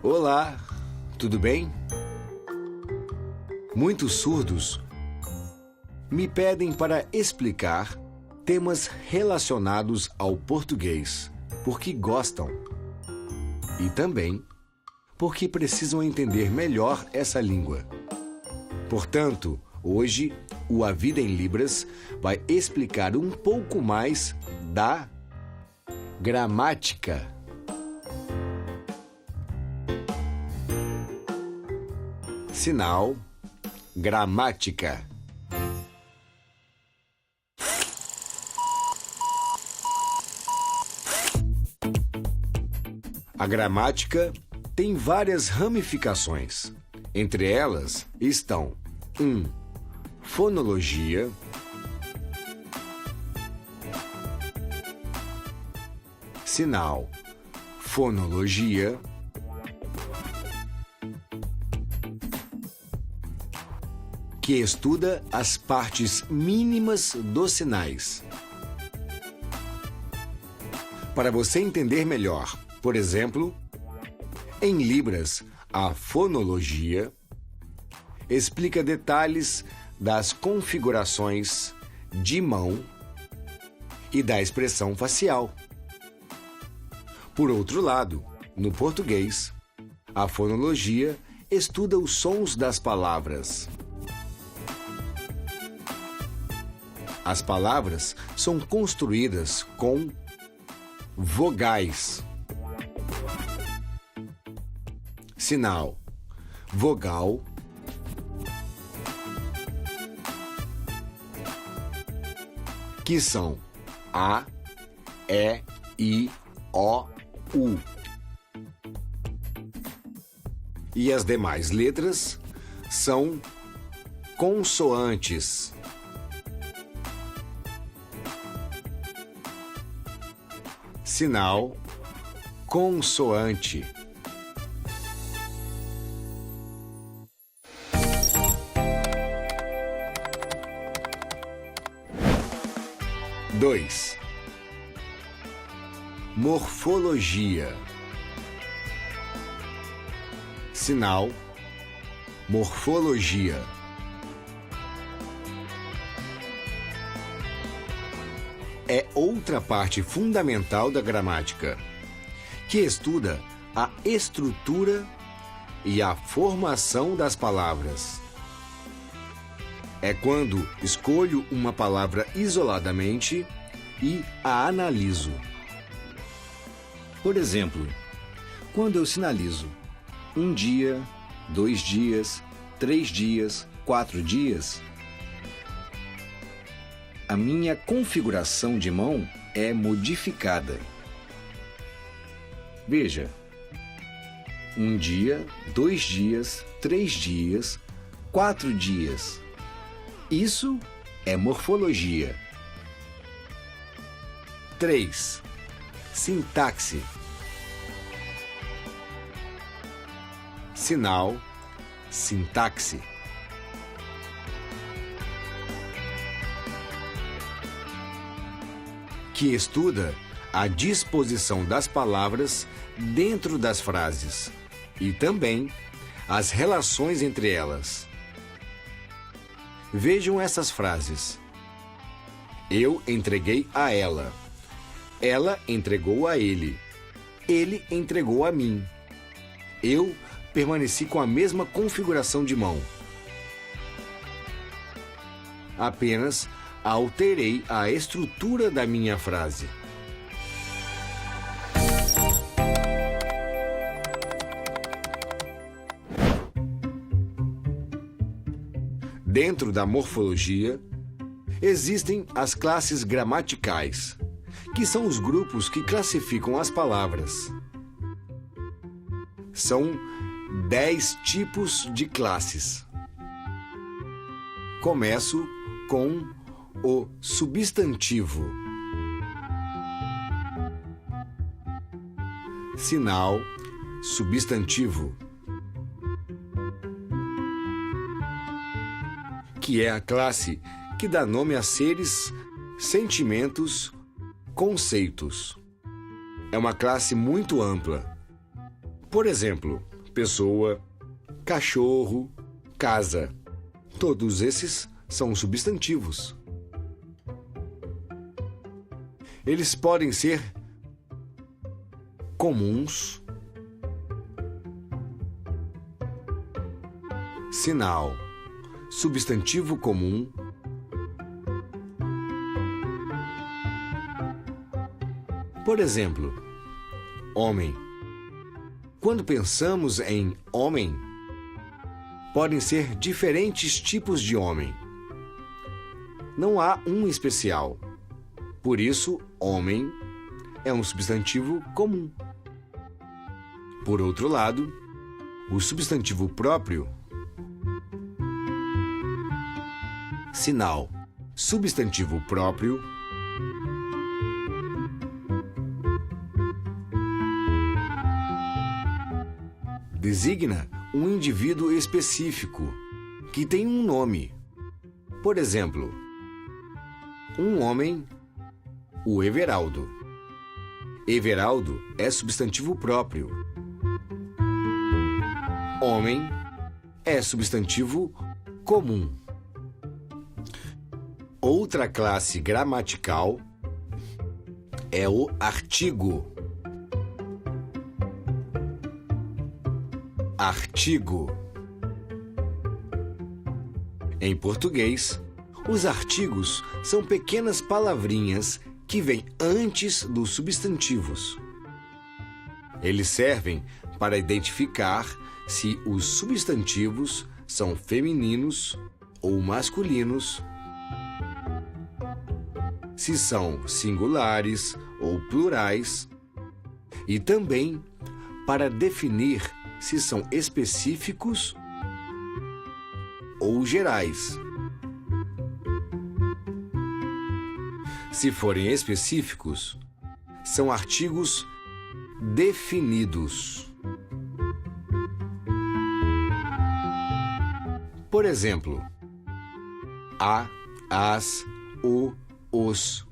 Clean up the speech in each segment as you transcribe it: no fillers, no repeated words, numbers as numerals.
Olá, tudo bem? Muitos surdos me pedem para explicar temas relacionados ao português, porque gostam e também porque precisam entender melhor essa língua. Portanto, hoje, o A Vida em Libras vai explicar um pouco mais da gramática. Sinal, gramática. A gramática tem várias ramificações. Entre elas estão 1. Fonologia, 2. Sinal, fonologia, 3. Que estuda as partes mínimas dos sinais. Para você entender melhor, por exemplo, em Libras, a fonologia explica detalhes das configurações de mão e da expressão facial. Por outro lado, no português, a fonologia estuda os sons das palavras. As palavras são construídas com vogais. Sinal, vogal, que são A, E, I, O, U. E as demais letras são consoantes. Sinal, consoante. Dois. Morfologia. Sinal, morfologia. É outra parte fundamental da gramática, que estuda a estrutura e a formação das palavras. É quando escolho uma palavra isoladamente e a analiso. Por exemplo, quando eu sinalizo 1 dia, 2 dias, 3 dias, 4 dias, a minha configuração de mão é modificada. Veja, 1 dia, 2 dias, 3 dias, 4 dias. Isso é morfologia. 3. Sintaxe. Sinal, sintaxe. Que estuda a disposição das palavras dentro das frases e também as relações entre elas. Vejam essas frases. Eu entreguei a ela. Ela entregou a ele. Ele entregou a mim. Eu permaneci com a mesma configuração de mão. Apenas alterei a estrutura da minha frase. Dentro da morfologia, existem as classes gramaticais, que são os grupos que classificam as palavras. São 10 tipos de classes. Começo com o substantivo. Sinal, substantivo. Que é a classe que dá nome a seres, sentimentos, conceitos. É uma classe muito ampla. Por exemplo, pessoa, cachorro, casa. Todos esses são substantivos. Eles podem ser comuns, sinal, substantivo comum, por exemplo, homem. Quando pensamos em homem, podem ser diferentes tipos de homem. Não há um especial. Por isso, homem é um substantivo comum. Por outro lado, o substantivo próprio, sinal, substantivo próprio, designa um indivíduo específico que tem um nome. Por exemplo, um homem, o Everaldo. Everaldo é substantivo próprio. Homem é substantivo comum. Outra classe gramatical é o artigo. Artigo. Em português, os artigos são pequenas palavrinhas que vêm antes dos substantivos. Eles servem para identificar se os substantivos são femininos ou masculinos, se são singulares ou plurais, e também para definir se são específicos ou gerais. Se forem específicos, são artigos definidos. Por exemplo, a, as, o, os.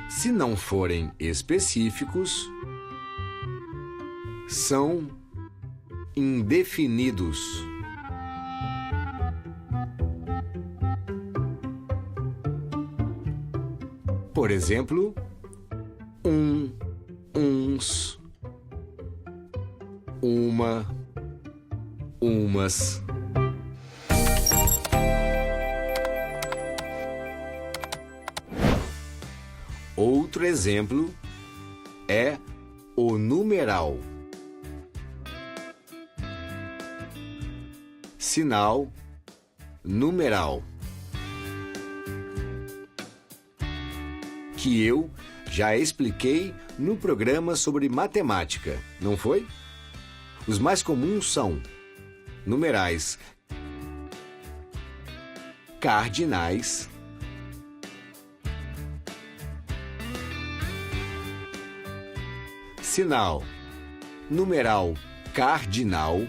Se não forem específicos, são indefinidos. Por exemplo, uns, uma, umas. Outro exemplo é o numeral. Sinal, numeral. Que eu já expliquei no programa sobre matemática, não foi? Os mais comuns são numerais cardinais, sinal, numeral cardinal,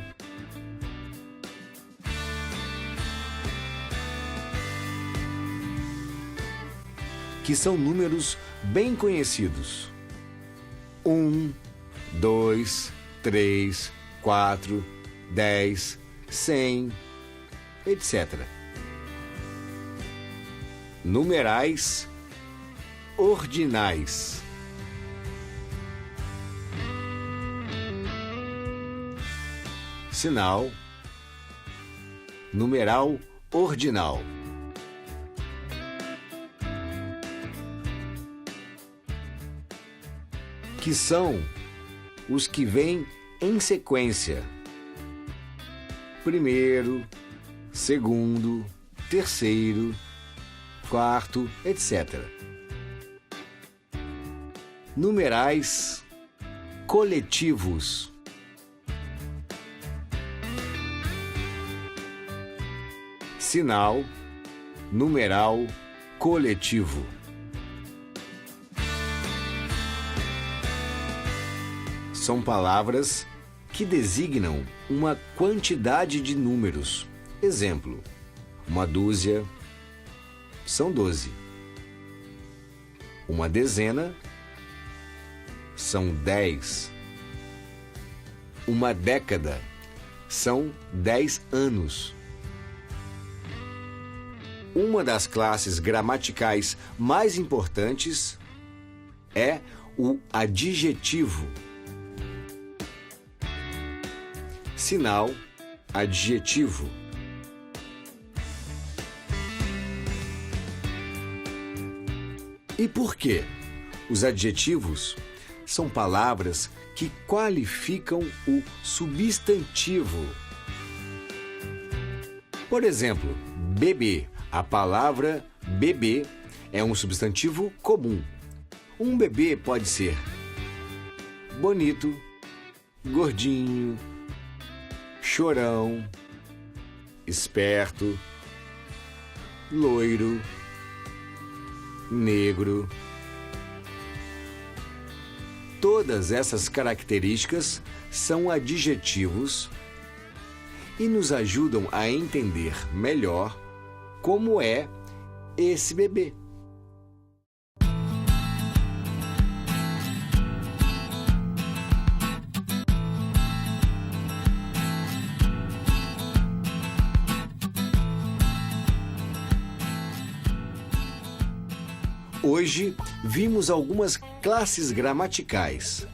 que são números bem conhecidos. 1, 2, 3, 4, 10, 100, etc. Numerais ordinais. Sinal, numeral ordinal. Que são os que vêm em sequência. Primeiro, segundo, terceiro, quarto, etc. Numerais coletivos. Sinal, numeral coletivo. São palavras que designam uma quantidade de números. Exemplo, uma dúzia são 12. Uma dezena são 10. Uma década são 10 anos. Uma das classes gramaticais mais importantes é o adjetivo. Sinal adjetivo. E por quê? Os adjetivos são palavras que qualificam o substantivo. Por exemplo, bebê. A palavra bebê é um substantivo comum. Um bebê pode ser bonito, gordinho, chorão, esperto, loiro, negro. Todas essas características são adjetivos e nos ajudam a entender melhor como é esse bebê. Hoje, vimos algumas classes gramaticais.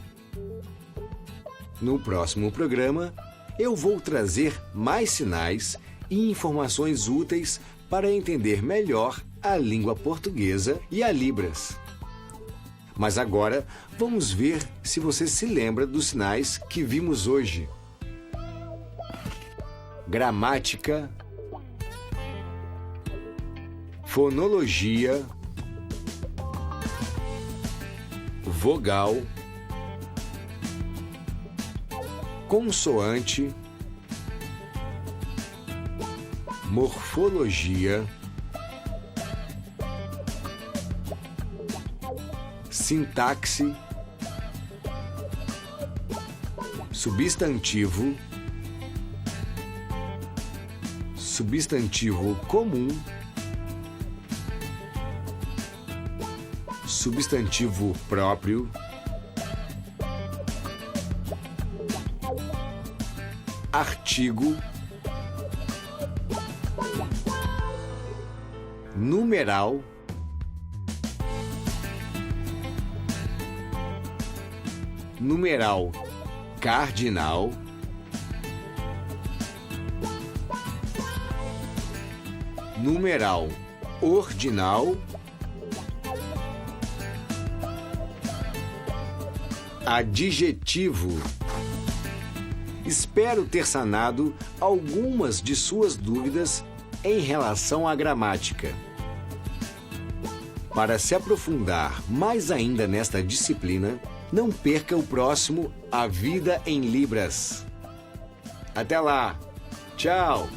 No próximo programa, eu vou trazer mais sinais e informações úteis para entender melhor a língua portuguesa e a Libras. Mas agora, vamos ver se você se lembra dos sinais que vimos hoje. Gramática, fonologia, vogal, consoante, morfologia, sintaxe, substantivo, substantivo comum, substantivo próprio, artigo, numeral, numeral cardinal, numeral ordinal, adjetivo. Espero ter sanado algumas de suas dúvidas em relação à gramática. Para se aprofundar mais ainda nesta disciplina, não perca o próximo A Vida em Libras. Até lá! Tchau!